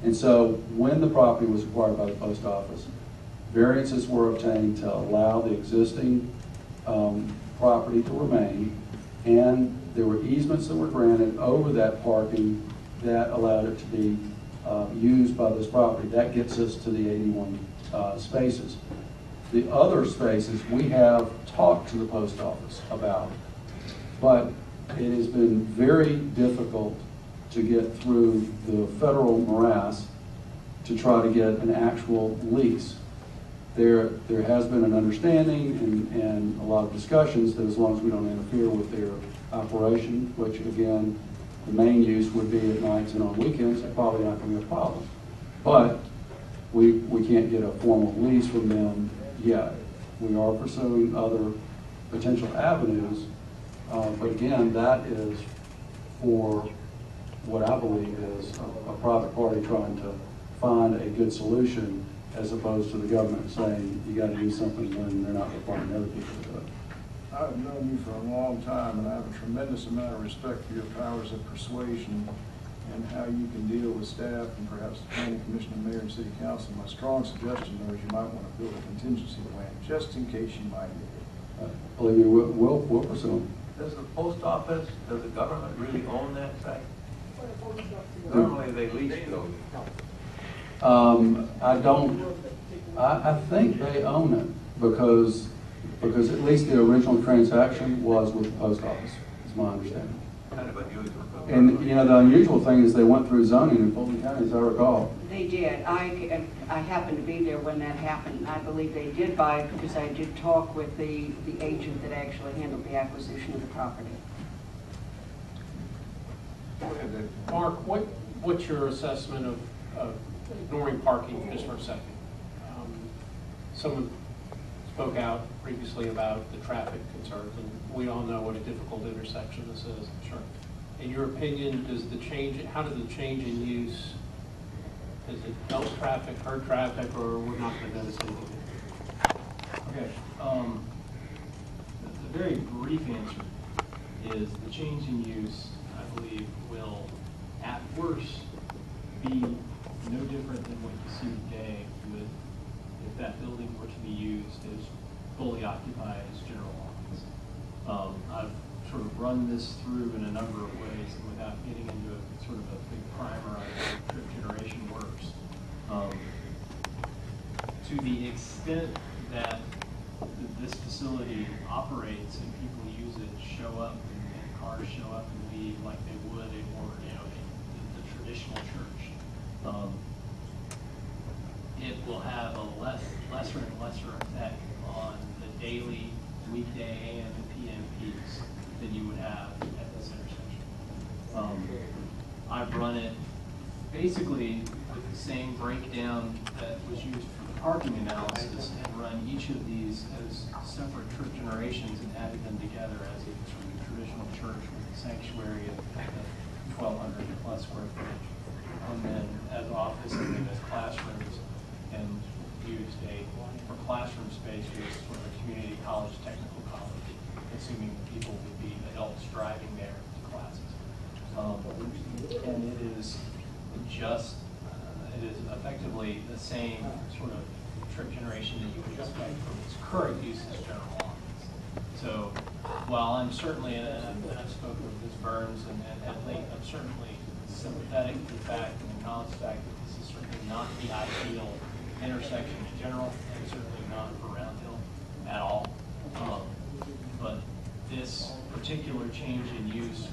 And so when the property was acquired by the post office, variances were obtained to allow the existing property to remain, and there were easements that were granted over that parking that allowed it to be used by this property. That gets us to the 81 spaces. The other spaces we have talked to the post office about, but it has been very difficult to get through the federal morass to try to get an actual lease. There has been an understanding and a lot of discussions that as long as we don't interfere with their operation, which again, the main use would be at nights and on weekends, it's probably not going to be a problem. But we can't get a formal lease from them yet. We are pursuing other potential avenues, but again, that is for what I believe is a private party trying to find a good solution, as opposed to the government saying you got to do something when they're not requiring other people to do it. I've known you for a long time, and I have a tremendous amount of respect for your powers of persuasion and how you can deal with staff and perhaps the planning commission and mayor and city council. My strong suggestion, though, is you might want to build a contingency plan just in case you might need it. Believe me, we'll pursue them. Does the post office, does the government really own that site? Normally they lease those. I think they own it because at least the original transaction was with the post office, is my understanding. Kind of unusual. And you know, the unusual thing is they went through zoning in Fulton County, as I recall. They did. I happened to be there when that happened. I believe they did buy it because I did talk with the agent that actually handled the acquisition of the property. Mark, what's your assessment of ignoring parking just for a second? Someone spoke out previously about the traffic concerns, and we all know what a difficult intersection this is. Sure. In your opinion, how does the change in use, does it help traffic, hurt traffic, or we're not going to notice anything? Okay. The very brief answer is the change in use, I believe, will at worst be no different than what you see today with if that building were to be used as fully occupied as general office. I've sort of run this through in a number of ways, and without getting into a sort of a big primer on how trip generation works. To the extent that this facility operates and people use it, show up, and cars show up and leave like they would in the traditional church, it will have a lesser and lesser effect on the daily weekday AM and PM peaks than you would have at this intersection. I've run it basically with the same breakdown that was used for the parking analysis, and run each of these as separate trip generations and added them together as a sort of traditional church with a sanctuary of 1,200 plus square footage, and then as office and then as classrooms, and used for classroom space, used sort of a community college, technical college, assuming people would be adults driving there to classes. And it is just, it is effectively the same sort of trip generation that you would expect from its current use as general office. So while I'm certainly, and I've spoken with Ms. Burns and at length, I'm certainly sympathetic to the fact and acknowledge the fact that this is certainly not the ideal intersection in general, and certainly not for Round Hill at all. But this particular change in use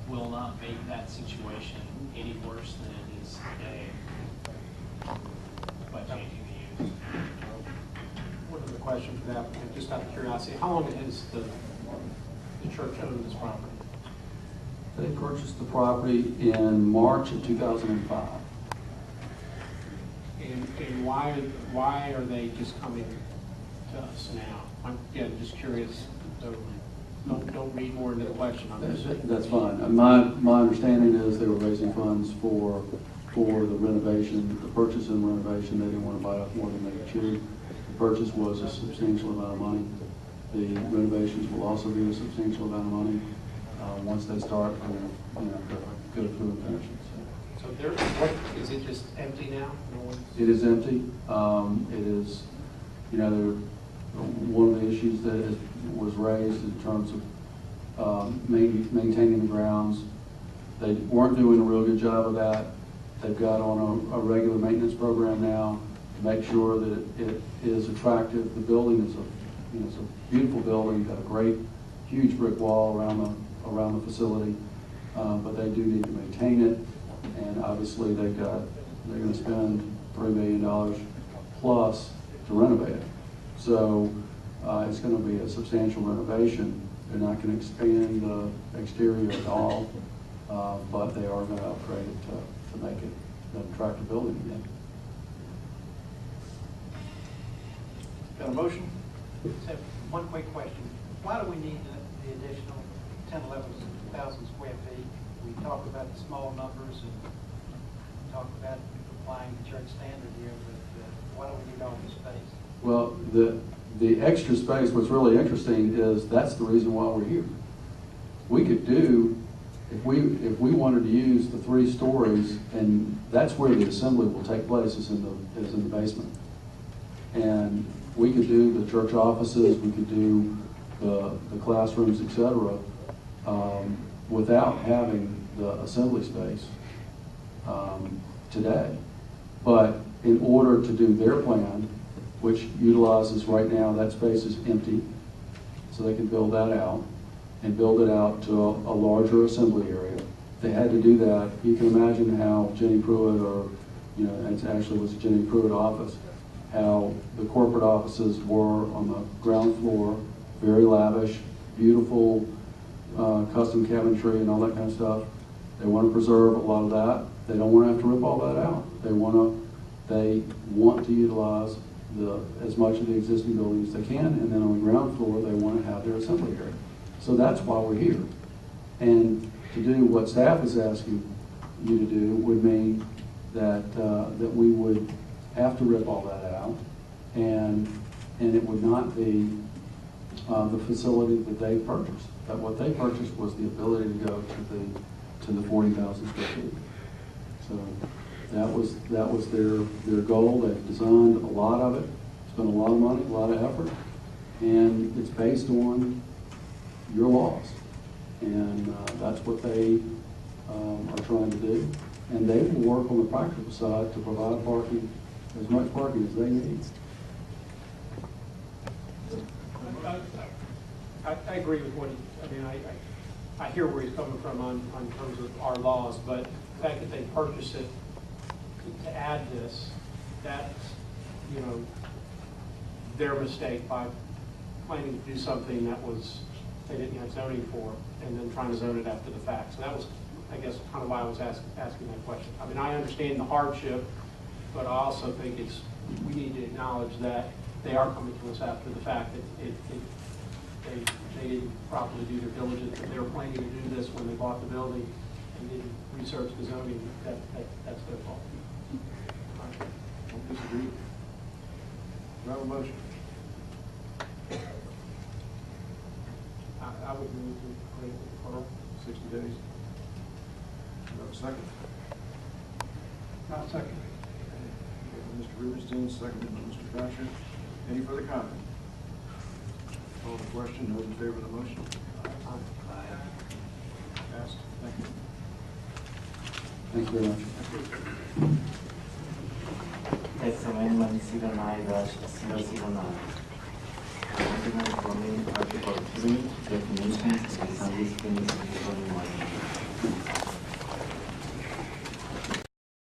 will not make that situation any worse than it is today by changing the use. One other question for the applicant, just out of curiosity, how long has the church owned this property? They purchased the property in March of 2005. And why are they just coming to us now? I'm just curious. So don't read more into the question. That's fine. My understanding is they were raising funds for the renovation, the purchase and renovation. They didn't want to bite off more than they could chew. The purchase was a substantial amount of money. The renovations will also be a substantial amount of money. Once they start, go through and finish it. So Is it just empty now? No one's- It is empty. It is, you know, one of the issues that was raised in terms of maintaining the grounds. They weren't doing a real good job of that. They've got on a regular maintenance program now to make sure that it is attractive. The building is it's a beautiful building, got a great, huge brick wall around the facility, but they do need to maintain it. And obviously they're going to spend $3 million plus to renovate it. So it's going to be a substantial renovation. They're not going to expand the exterior at all, but they are going to upgrade it to make it an attractive building again. Got a motion? So, one quick question. Why do we need the additional 10, 11,000 square feet? We talk about the small numbers and talk about applying the church standard here, but why do we need all this space? Well, the extra space, what's really interesting is that's the reason why we're here. We could do, if we wanted to use the 3 stories, and that's where the assembly will take place, is in the basement. And we could do the church offices, we could do the classrooms, etc., without having the assembly space today. But in order to do their plan, which utilizes right now, that space is empty, so they can build that out and build it out to a larger assembly area. They had to do that. You can imagine how Jenny Pruitt, or it actually was a Jenny Pruitt office, how the corporate offices were on the ground floor, very lavish, beautiful custom cabinetry and all that kind of stuff. They want to preserve a lot of that. They don't want to have to rip all that out. They want to utilize as much of the existing building as they can, and then on the ground floor they want to have their assembly area. So that's why we're here. And to do what staff is asking you to do would mean that we would have to rip all that out, and it would not be the facility that they purchased. That what they purchased was the ability to go to the 40,000 square feet. So that was their goal. They've designed a lot of it, spent a lot of money, a lot of effort, and it's based on your laws. And that's what they are trying to do. And they will work on the practical side to provide parking, as much parking as they need. I agree with what I hear where he's coming from on terms of our laws, but the fact that they purchased it to add this, that's, their mistake by planning to do something that they didn't have zoning for, and then trying to zone it after the fact. So that was, I guess, kind of why I was asking that question. I understand the hardship, but I also think we need to acknowledge that they are coming to us after the fact. They didn't properly do their diligence. If they were planning to do this when they bought the building and didn't research the zoning, that's their fault. Don't disagree. Do I have a motion? I would move to grant the deferral. 60 days. Do I have a second? I'll second. Mr. Rubenstein, seconded by Mr. Thatcher. Any further comment? Call the question. Those in favor of the motion? Passed. Thank you. Thank you very much. Text Amendment 09-009. Amendment from Article 3, definitions and listing